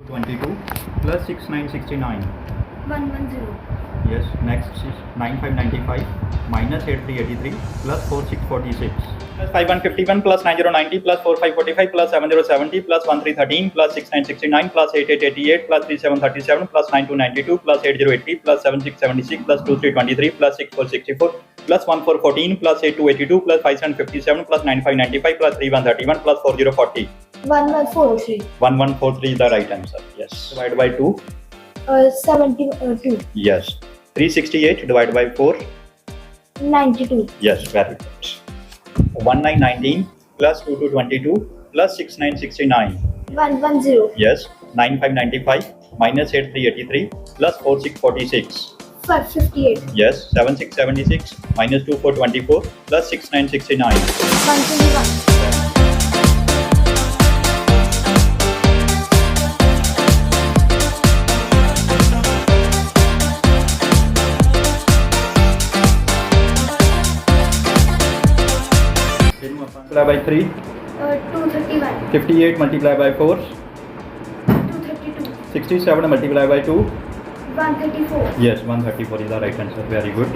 22 plus 6969. 110. Yes. Next is 9595 minus 8383 plus 4646. Plus 5151 plus 9090 plus 4545 plus 7070 plus 1313 plus 6969 plus 8888 plus 3737 plus 9292 plus 8080 plus 7676 plus 2323 plus 6464 plus 1414 plus 8282 plus 5757 plus 9595 plus 3131 plus 4040. 1143. 1143 is the right answer. Yes. Divided by 2. 72. Yes. 368 divided by 4. 92. Yes, very good. 1919 plus 2222 plus 6969. 110. Yes. 9595 minus 8383 plus 4646. 558. Yes. 7676 minus 2424 plus 6969. 121. Multiply by 3. 231. 58 multiplied by 4. 232. 67 multiplied by 2. 134. Yes, 134 is the right answer. Very good.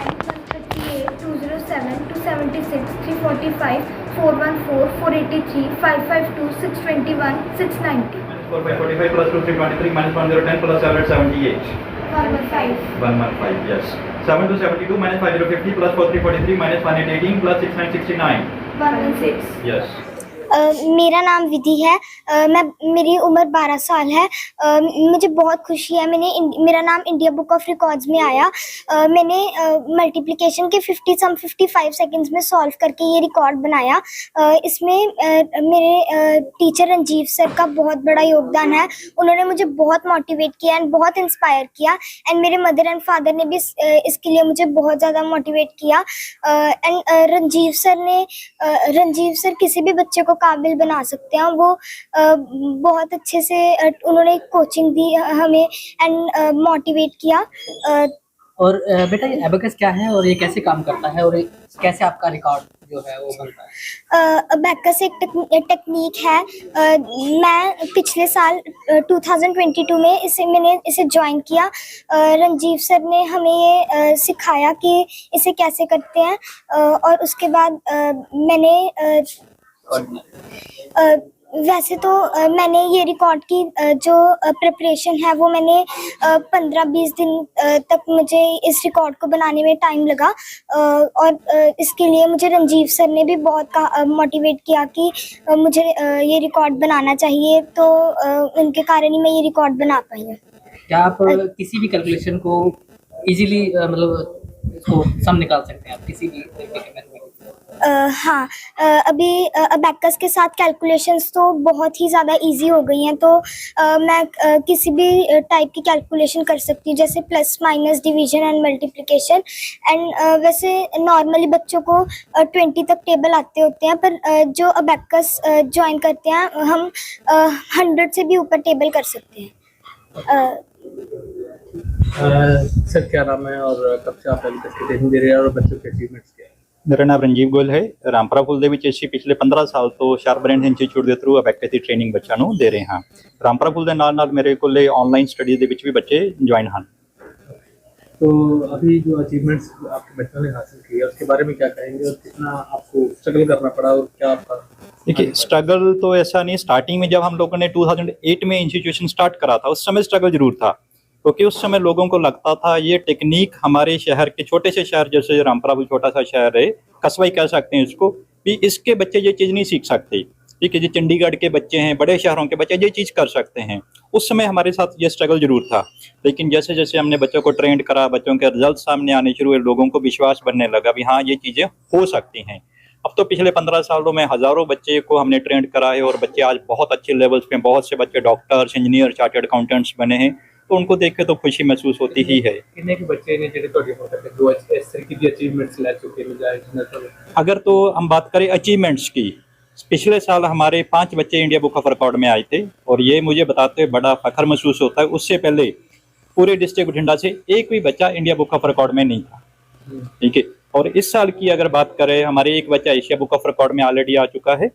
9138, 207, 276, 345, 414, 483, 552, 621, 690. 4 by 45 plus 2 323 minus 1010 plus 778. 115. 115, yes. 7 to 72 minus 5050 plus 4343 minus 1818 plus 6969. 116. Yes. मेरा नाम विधि है। मेरी उम्र 12 साल है। मुझे बहुत खुशी है। मेरा नाम इंडिया बुक ऑफ रिकॉर्ड्स में आया। मैंने मल्टीप्लिकेशन के 55 सेकंड्स में सॉल्व करके ये रिकॉर्ड बनाया। इसमें मेरे टीचर रंजीव सर का बहुत बड़ा योगदान है। उन्होंने मुझे बहुत मोटिवेट किया एंड बहुत इंस्पायर किया एंड मेरे मदर एंड फादर ने भी इसके लिए मुझे बहुत ज़्यादा मोटिवेट किया। एंड रंजीव सर किसी भी बच्चे को काबिल बना सकते हैं। वो बहुत अच्छे से उन्होंने कोचिंग दी हमें एंड मोटिवेट किया। और बेटा ये एबेकस क्या है और ये कैसे काम करता है और कैसे आपका रिकॉर्ड जो है वो बनता है? एबेकस एक टेक्निक है। मैं पिछले साल 2022 में मैंने इसे ज्वाइन किया। रंजीव सर ने हमें ये सिखाया कि इसे कैसे करते हैं और उसके बाद मैंने वैसे तो मैंने ये रिकॉर्ड की जो प्रिपरेशन है वो मैंने 15-20 दिन तक मुझे इस रिकॉर्ड को बनाने में टाइम लगा और इसके लिए मुझे रंजीव सर ने भी बहुत मोटिवेट किया कि मुझे ये रिकॉर्ड बनाना चाहिए, तो उनके कारण ही मैं ये रिकॉर्ड बना पाई हूँ। क्या आप किसी भी कैलकुलेशन को इजीली मतलब इसको सम निकाल सकते हैं आप किसी भी तरीके के मैथमेटिक्स? हाँ, अभी अबैकस के साथ कैलकुलेशंस तो बहुत ही ज़्यादा इजी हो गई हैं, तो मैं किसी भी टाइप की कैलकुलेशन कर सकती हूँ, जैसे plus minus division and multiplication. And वैसे नॉर्मली बच्चों को 20 तक टेबल आते होते हैं, पर जो अबैकस ज्वाइन करते हैं हम 100 से भी ऊपर टेबल कर सकते हैं। सर क्या नाम है और कब से आप एबेकस की ट्रेनिंग दे रहे हैं और बच्चों के अचीवमेंट्स क्या है? ਮੇਰਾ ਨਾਮ ਰਣਜੀਤ ਗੋਇਲ ਹੈ। ਰਾਮਪੁਰਾ ਫੂਲ ਦੇ ਵਿੱਚ ਅਸੀਂ ਪਿਛਲੇ 15 ਸਾਲ ਤੋਂ ਸ਼ਾਰਪ ਬ੍ਰੇਨ ਇੰਸਟੀਚਿਊਟ ਦੇ ਥਰੂ ਅਬੈਕਸ ਦੀ ਟ੍ਰੇਨਿੰਗ ਬੱਚਿਆਂ ਨੂੰ ਦੇ ਰਹੇ ਹਾਂ। ਰਾਮਪੁਰਾ ਫੂਲ ਦੇ ਨਾਲ ਨਾਲ ਮੇਰੇ ਕੋਲੇ ਆਨਲਾਈਨ ਸਟੱਡੀ ਦੇ ਵਿੱਚ ਵੀ ਬੱਚੇ ਜੁਆਇਨ ਹਨ। तो अभी जो अचीवमेंट्स आपके बच्चों ने हासिल किए उसके बारे में क्या कहेंगे और कितना आपको स्ट्रगल करना पड़ा और क्या आपका? देखिए, स्ट्रगल तो ऐसा नहीं। स्टार्टिंग में जब हम लोगों ने 2008 में इंस्टीट्यूशन स्टार्ट करा था उस समय स्ट्रगल जरूर था, क्योंकि उस समय लोगों को लगता था ये टेक्निक हमारे शहर के छोटे से शहर जैसे रामपुरा भी छोटा सा शहर है, कस्बा ही कह सकते हैं इसको, कि इसके बच्चे ये चीज़ नहीं सीख सकते। ठीक है, जो चंडीगढ़ के बच्चे हैं, बड़े शहरों के बच्चे ये चीज़ कर सकते हैं। उस समय हमारे साथ ये स्ट्रगल जरूर था, लेकिन जैसे जैसे हमने बच्चों को ट्रेंड करा, बच्चों के रिजल्ट सामने आने शुरू हुए, लोगों को विश्वास बनने लगा भी हाँ ये चीज़ें हो सकती हैं। अब तो पिछले 15 सालों में हज़ारों बच्चे को हमने ट्रेंड करा है और बच्चे आज बहुत अच्छे लेवल्स पे, बहुत से बच्चे डॉक्टर्स, इंजीनियर, चार्टर्ड अकाउंटेंट्स बने हैं, तो उनको देख के तो खुशी महसूस होती ही है। कितने के बच्चे ने ਜਿਹੜੇ ਤੁਹਾਡੇ ਕੋਲ ਤੱਕ ਜੋ ਇਸ ਤਰ੍ਹਾਂ की अचीवमेंट्स ले चुके हैं जाए? अगर तो हम बात करें अचीवमेंट्स की, पिछले साल हमारे 5 बच्चे इंडिया बुक ऑफ रिकॉर्ड में आए थे और ये मुझे बताते हुए बड़ा फख्र महसूस होता है। उससे पहले पूरे डिस्ट्रिक्ट बठिंडा से एक भी बच्चा इंडिया बुक ऑफ रिकॉर्ड में नहीं था। ठीक है, और इस साल की अगर बात करें, हमारे एक बच्चा एशिया बुक ऑफ रिकॉर्ड में ऑलरेडी आ चुका है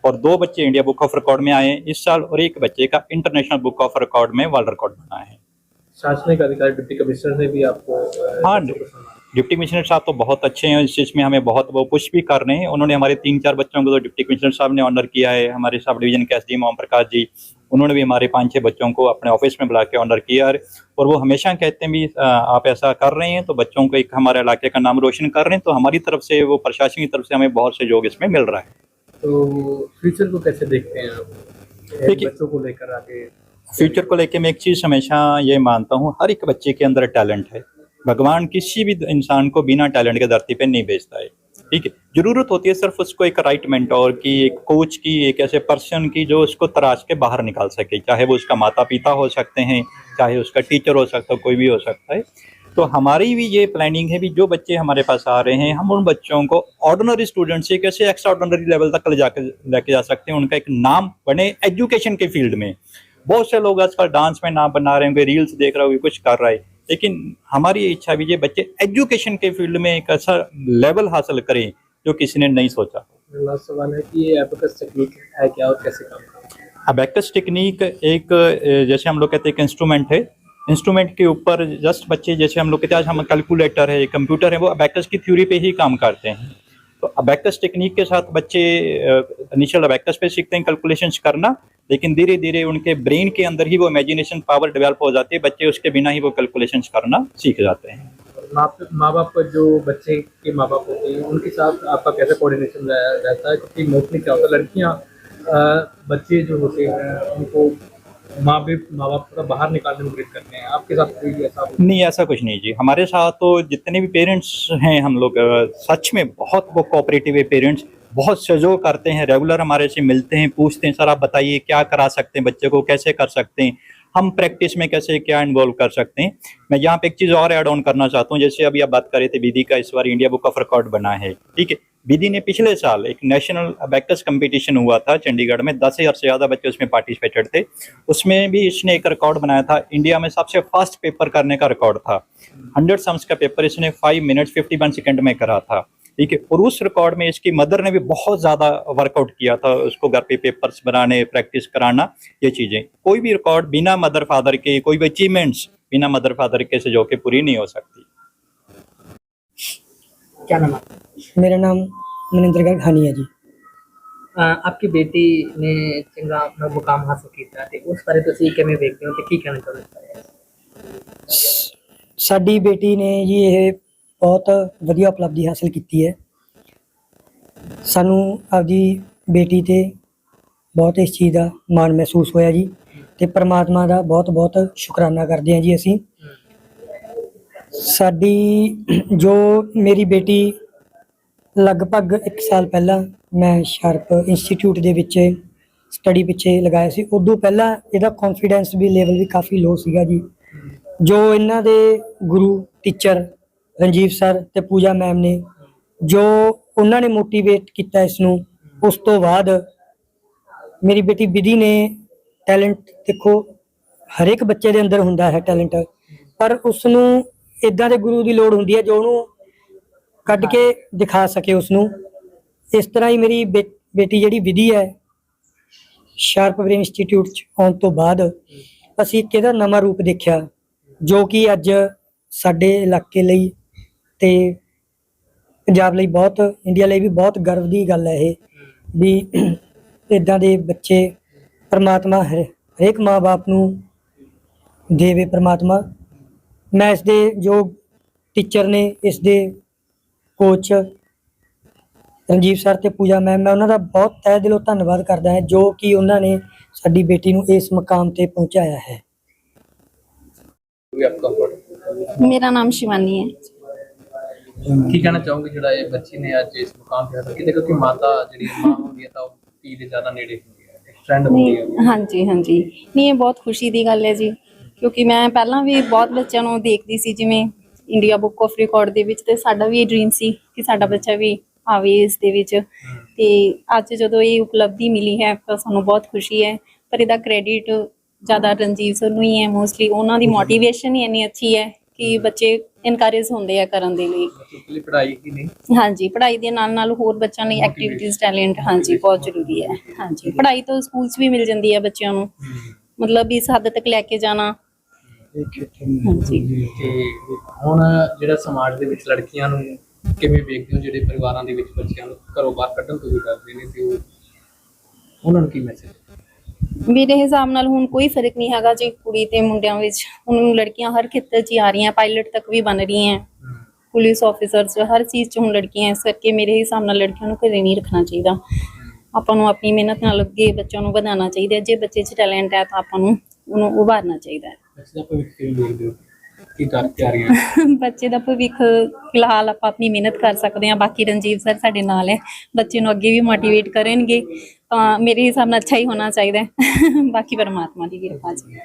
और 2 बच्चे इंडिया बुक ऑफ रिकॉर्ड में आए हैं इस साल, और 1 बच्चे का इंटरनेशनल बुक ऑफ रिकॉर्ड में वर्ल्ड रिकॉर्ड बना है। शासनिक अधिकारी डिप्टी कमिश्नर ने भी आपको हाँ, बच्चों को सम्मानित डिप्टी कमिश्नर साहब तो बहुत अच्छे हैं, इस चीज़ में हमें बहुत वो पुश भी कर रहे हैं। उन्होंने हमारे 3-4 बच्चों को तो डिप्टी कमिश्नर साहब ने ऑनर किया है। हमारे सब डिवीजन के एसडीएम ओम प्रकाश जी, उन्होंने भी हमारे 5-6 बच्चों को अपने ऑफिस में बुला के ऑनर किया है, और वो हमेशा कहते हैं भी आप ऐसा कर रहे हैं तो बच्चों को एक हमारे इलाके का नाम रोशन कर रहे हैं, तो हमारी तरफ से वो प्रशासन की तरफ से हमें बहुत सहयोग इसमें मिल रहा है। तो फ्यूचर को कैसे देखते हैं आप देखिए, बच्चों को लेकर आगे? फ्यूचर को लेके मैं एक चीज़ हमेशा ये मानता हूँ, हर एक बच्चे के अंदर टैलेंट है। भगवान किसी भी इंसान को बिना टैलेंट के धरती पे नहीं भेजता है, ठीक है। जरूरत होती है सिर्फ उसको एक राइट मेंटोर की, एक कोच की, एक ऐसे पर्सन की जो उसको तराश के बाहर निकाल सके, चाहे वो उसका माता पिता हो सकते हैं, चाहे उसका टीचर हो सकता है, कोई भी हो सकता है। तो हमारी भी ये प्लानिंग है भी जो बच्चे हमारे पास आ रहे हैं, हम उन बच्चों को ऑर्डिनरी स्टूडेंट से कैसे एक्स्ट्रा ऑर्डिनरी लेवल तक लेके जा सकते हैं, उनका एक नाम बने एजुकेशन के फील्ड में। बहुत से लोग आजकल डांस में नाम बना रहे होंगे, रील्स देख रहे होंगे, कुछ कर रहा है, लेकिन हमारी इच्छा भी ये बच्चे एजुकेशन के फील्ड में एक ऐसा लेवल हासिल करें जो किसी ने नहीं सोचा। लास्ट सवाल है कि ये एबेकस टेक्निक है क्या और कैसे काम करता है? अबेकस टेक्निक एक जैसे हम लोग कहते हैं एक इंस्ट्रूमेंट है, इंस्ट्रूमेंट के ऊपर जस्ट बच्चे, जैसे हम लोग कहते हैं आज हम कैलकुलेटर है, कंप्यूटर है, वो अबेकस की थ्योरी पे ही काम करते हैं। तो अबेकस टेक्निक के साथ बच्चे इनिशियल अबेकस पे सीखते हैं कैलकुलेशंस करना, लेकिन धीरे धीरे उनके ब्रेन के अंदर ही वो इमेजिनेशन पावर डेवलप हो जाती है, बच्चे उसके बिना ही वो कैलकुलेशंस करना सीख जाते हैं। माँ बाप का जो बच्चे के माँ बाप होते हैं उनके साथ आपका कैसा कोऑर्डिनेशन रहता है? क्योंकि मोस्टली क्या होता है, लड़कियाँ बच्चे जो होते हैं उनको माँ बाप थोड़ा बाहर निकालने में मदद करते हैं, आपके साथ कोई ऐसा? नहीं, ऐसा कुछ नहीं जी। हमारे साथ तो जितने भी पेरेंट्स हैं हम लोग सच में बहुत वो कोऑपरेटिव है। पेरेंट्स बहुत सहयोग करते हैं, रेगुलर हमारे से मिलते हैं, पूछते हैं सर आप बताइए क्या करा सकते हैं, बच्चे को कैसे कर सकते हैं, हम प्रैक्टिस में कैसे क्या इन्वॉल्व कर सकते हैं। मैं यहाँ पे एक चीज़ और ऐड ऑन करना चाहता हूँ, जैसे अभी आप बात कर रहे थे विधि का इस बार इंडिया बुक ऑफ रिकॉर्ड बना है, ठीक है। विधि ने पिछले साल एक नेशनल अबेकस कंपटीशन हुआ था चंडीगढ़ में, 10,000 से ज़्यादा बच्चे उसमें पार्टिसिपेटेड थे। उसमें भी इसने एक रिकॉर्ड बनाया था, इंडिया में सबसे फास्ट पेपर करने का रिकॉर्ड था। 100 सम्स का पेपर इसने 5 मिनट 51 सेकेंड में करा था, ठीक है। और उस रिकॉर्ड में इसकी मदर ने भी बहुत ज़्यादा वर्कआउट किया था, उसको घर पे पेपर्स बनाने, प्रैक्टिस कराना, ये चीज़ें। कोई भी रिकॉर्ड बिना मदर फादर के, कोई भी अचीवमेंट्स बिना मदर फादर के से जो कि पूरी नहीं हो सकती। क्या नाम है? मेरा नाम मनिंदर गर्ग हानी है जी। आपकी बेटी ने चंगा अपना मुकाम हासिल किया ਤੇ ਉਸ ਬਾਰੇ ਤੁਸੀਂ ਕਿਵੇਂ ਵੇਖਦੇ ਹੋ ਤੇ ਕੀ ਕਹਿਣਾ ਚਾਹੁੰਦੇ ਹੋ? ਸਾਡੀ ਬੇਟੀ ਨੇ ਜੀ ਇਹ ਬਹੁਤ ਵਧੀਆ ਉਪਲਬਧੀ ਹਾਸਲ ਕੀਤੀ ਹੈ। ਸਾਨੂੰ ਆਪਦੀ ਬੇਟੀ ਤੇ ਬਹੁਤ ਇਸ ਚੀਜ਼ ਦਾ ਮਾਣ ਮਹਿਸੂਸ ਹੋਇਆ ਜੀ, ਤੇ ਪਰਮਾਤਮਾ ਦਾ ਬਹੁਤ ਬਹੁਤ ਸ਼ੁਕਰਾਨਾ ਕਰਦੇ ਹਾਂ ਜੀ ਅਸੀਂ। ਸਾਡੀ ਜੋ ਮੇਰੀ ਬੇਟੀ ਲਗਭਗ 1 ਸਾਲ ਪਹਿਲਾਂ ਮੈਂ ਸ਼ਾਰਪ ਇੰਸਟੀਚਿਊਟ ਦੇ ਵਿੱਚ ਸਟੱਡੀ ਪਿੱਛੇ ਲਗਾਇਆ ਸੀ। ਉਦੋਂ ਪਹਿਲਾਂ ਇਹਦਾ ਕੌਨਫੀਡੈਂਸ ਵੀ ਲੈਵਲ ਵੀ ਕਾਫੀ ਲੋ ਸੀਗਾ ਜੀ। ਜੋ ਇਹਨਾਂ ਦੇ ਗੁਰੂ ਟੀਚਰ ਰਣਜੀਵ ਸਰ ਤੇ ਪੂਜਾ ਮੈਮ ਨੇ ਜੋ ਉਹਨਾਂ ਨੇ ਮੋਟੀਵੇਟ ਕੀਤਾ ਇਸ ਨੂੰ, ਉਸ ਤੋਂ ਬਾਅਦ ਮੇਰੀ ਬੇਟੀ ਵਿਧੀ ਨੇ ਟੈਲੈਂਟ, ਦੇਖੋ ਹਰੇਕ ਬੱਚੇ ਦੇ ਅੰਦਰ ਹੁੰਦਾ ਹੈ ਟੈਲੈਂਟ, ਪਰ ਉਸ ਨੂੰ ਇੱਦਾਂ ਦੇ ਗੁਰੂ ਦੀ ਲੋੜ ਹੁੰਦੀ ਹੈ ਜੋ ਉਹਨੂੰ ਕੱਢ ਕੇ ਦਿਖਾ ਸਕੇ ਉਸ ਨੂੰ। ਇਸ ਤਰ੍ਹਾਂ ਹੀ ਮੇਰੀ ਬੇਟੀ ਜਿਹੜੀ ਵਿਧੀ ਹੈ ਸ਼ਾਰਪ ਬ੍ਰੇਨ ਇੰਸਟੀਚਿਊਟ 'ਚ ਆਉਣ ਤੋਂ ਬਾਅਦ ਅਸੀਂ ਇੱਕ ਇਹਦਾ ਨਵਾਂ ਰੂਪ ਦੇਖਿਆ, ਜੋ ਕਿ ਅੱਜ ਸਾਡੇ ਇਲਾਕੇ ਲਈ ਤੇ ਪੰਜਾਬ ਲਈ ਬਹੁਤ, ਇੰਡੀਆ ਲਈ ਵੀ ਬਹੁਤ ਗਰਵ ਦੀ ਗੱਲ ਹੈ ਇਹ ਵੀ ਇੱਦਾਂ ਦੇ ਬੱਚੇ ਪਰਮਾਤਮਾ ਹਰੇਕ ਮਾਂ ਬਾਪ ਨੂੰ ਦੇਵੇ ਪਰਮਾਤਮਾ। ਮੈਂ ਇਸ ਦੇ ਜੋ ਟੀਚਰ ਨੇ, ਇਸ ਦੇ ਕੋਚ ਰਣਜੀਤ ਸਰ ਤੇ ਪੂਜਾ ਮੈਮ, ਮੈਂ ਉਹਨਾਂ ਦਾ ਬਹੁਤ ਤਹਿ ਦਿਲੋਂ ਧੰਨਵਾਦ ਕਰਦਾ ਹਾਂ ਜੋ ਕਿ ਉਹਨਾਂ ਨੇ ਸਾਡੀ ਬੇਟੀ ਨੂੰ ਇਸ ਮੁਕਾਮ ਤੇ ਪਹੁੰਚਾਇਆ ਹੈ। मेरा नाम शिवानी है। ਕੀ ਕਹਿਣਾ ਚਾਹੋਗੇ ਜਿਹੜਾ ਇਹ ਬੱਚੀ ਨੇ ਅੱਜ ਇਸ ਮੁਕਾਮ ਤੇ ਹਾਸਲ ਕੀਤਾ? ਕਿਉਂਕਿ ਮਾਤਾ ਜਿਹੜੀ ਮਾਂ ਹੁੰਦੀ ਹੈ ਤਾਂ ਉਹ ਧੀ ਦੇ ਜ਼ਿਆਦਾ ਨੇੜੇ ਹੁੰਦੀ ਹੈ, ਇੱਕ ਫਰੈਂਡ ਹੁੰਦੀ ਹੈ। ਨਹੀਂ, ਹਾਂਜੀ ਹਾਂਜੀ, ਨਹੀਂ ਇਹ ਬਹੁਤ ਖੁਸ਼ੀ ਦੀ ਗੱਲ ਹੈ ਜੀ, ਕਿਉਂਕਿ ਮੈਂ ਪਹਿਲਾਂ ਵੀ ਬਹੁਤ ਬੱਚਿਆਂ ਨੂੰ ਦੇਖਦੀ ਸੀ ਜਿਵੇਂ ਇੰਡੀਆ ਬੁੱਕ ਆਫ ਰਿਕਾਰਡ ਦੇ ਵਿੱਚ, ਤੇ ਸਾਡਾ ਵੀ ਇਹ ਡ੍ਰੀਮ ਸੀ ਕਿ ਸਾਡਾ ਬੱਚਾ ਵੀ ਆਵੇ ਇਸ ਦੇ ਵਿੱਚ। ਤੇ ਅੱਜ ਜਦੋਂ ਇਹ ਉਪਲਬਧੀ ਮਿਲੀ ਹੈ ਤਾਂ ਸਾਨੂੰ ਬਹੁਤ ਖੁਸ਼ੀ ਹੈ, ਪਰ ਇਹਦਾ ਕ੍ਰੈਡਿਟ ਜ਼ਿਆਦਾ ਰਣਜੀਤ ਸਰ ਨੂੰ ਹੀ ਹੈ। ਮੋਸਟਲੀ ਉਹਨਾਂ ਦੀ ਮੋਟੀਵੇਸ਼ਨ ਹੀ ਇੰਨੀ ਅੱਛੀ ਹੈ ਕਿ ਬੱਚੇ ਇਨਕਰੇਜ ਹੁੰਦੇ ਆ ਕਰਨ ਦੇ ਲਈ। ਲਈ ਪੜ੍ਹਾਈ ਹੀ ਨਹੀਂ, ਹਾਂਜੀ, ਪੜ੍ਹਾਈ ਦੇ ਨਾਲ ਨਾਲ ਹੋਰ ਬੱਚਿਆਂ ਲਈ ਐਕਟੀਵਿਟੀਜ਼, ਟੈਲੈਂਟ, ਹਾਂਜੀ ਬਹੁਤ ਜ਼ਰੂਰੀ ਹੈ। ਹਾਂਜੀ, ਪੜ੍ਹਾਈ ਤਾਂ ਸਕੂਲ 'ਚ ਵੀ ਮਿਲ ਜਾਂਦੀ ਹੈ ਬੱਚਿਆਂ ਨੂੰ, ਮਤਲਬ ਇਸ ਹੱਦ ਤੱਕ ਲੈ ਕੇ ਜਾਣਾ। ਹਾਂਜੀ, ਤੇ ਹੁਣ ਜਿਹੜਾ ਸਮਾਜ ਦੇ ਵਿੱਚ ਲੜਕੀਆਂ ਨੂੰ ਕਿਵੇਂ ਵੇਖਦੇ ਹੋ, ਜਿਹੜੇ ਪਰਿਵਾਰਾਂ ਦੇ ਵਿੱਚ ਬੱਚਿਆਂ ਨੂੰ ਘਰੋਂ ਬਾਹਰ ਕੱਢਣ ਤੋਂ ਵੀ ਡਰਦੇ ਨੇ, ਤੇ ਉਹਨਾਂ ਨੂੰ ਕੀ ਮੈਸੇਜ? ਮੇਰੇ ਹਿਸਾਬ ਨਾਲ ਹੁਣ ਕੋਈ ਫਰਕ ਨਹੀਂ ਹੈਗਾ ਜੀ ਕੁੜੀ ਤੇ ਮੁੰਡਿਆਂ ਵਿੱਚ। ਹੁਣ ਲੜਕੀਆਂ ਹਰ ਖੇਤਰ 'ਚ ਹੀ ਆ ਰਹੀਆਂ, ਪਾਇਲਟ ਤੱਕ ਵੀ ਬਣ ਰਹੀਆਂ, ਪੁਲਿਸ ਆਫਿਸਰਸ, ਹਰ ਚੀਜ਼ 'ਚ ਹੁਣ ਲੜਕੀਆਂ। ਇਸ ਕਰਕੇ ਮੇਰੇ ਹਿਸਾਬ ਨਾਲ ਲੜਕੀਆਂ ਨੂੰ ਘਰੇ ਨਹੀਂ ਰੱਖਣਾ ਚਾਹੀਦਾ। ਆਪਾਂ ਨੂੰ ਆਪਣੀ ਮਿਹਨਤ ਨਾਲ ਅੱਗੇ ਬੱਚਿਆਂ ਨੂੰ ਵਧਾਉਣਾ ਚਾਹੀਦਾ। ਜੇ ਬੱਚੇ 'ਚ ਟੈਲੈਂਟ ਹੈ ਤਾਂ ਆਪਾਂ ਨੂੰ ਉਹਨੂੰ ਉਭਾਰਨਾ ਚਾਹੀਦਾ ਹੈ। ਬੱਚੇ ਦਾ ਭਵਿੱਖ ਕਿਵੇਂ ਦੇਖਦੇ ਹੋ, ਕੀ ਕਰ ਤਿਆਰੀਆਂ? ਬੱਚੇ ਦਾ ਭਵਿੱਖ ਫਿਲਹਾਲ ਆਪਾਂ ਆਪਣੀ ਮਿਹਨਤ ਕਰ ਸਕਦੇ ਹਾਂ। ਬਾਕੀ ਰਣਜੀਤ ਸਰ ਸਾਡੇ ਨਾਲ ਹੈ, ਬੱਚੇ ਨੂੰ ਅੱਗੇ ਵੀ ਮੋਟੀਵੇਟ ਕਰਨਗੇ ਤਾਂ ਮੇਰੇ ਹਿਸਾਬ ਨਾਲ ਅੱਛਾ ਹੀ ਹੋਣਾ ਚਾਹੀਦਾ ਹੈ। ਬਾਕੀ ਪਰਮਾਤਮਾ ਦੀ ਕਿਰਪਾ ਜੀ।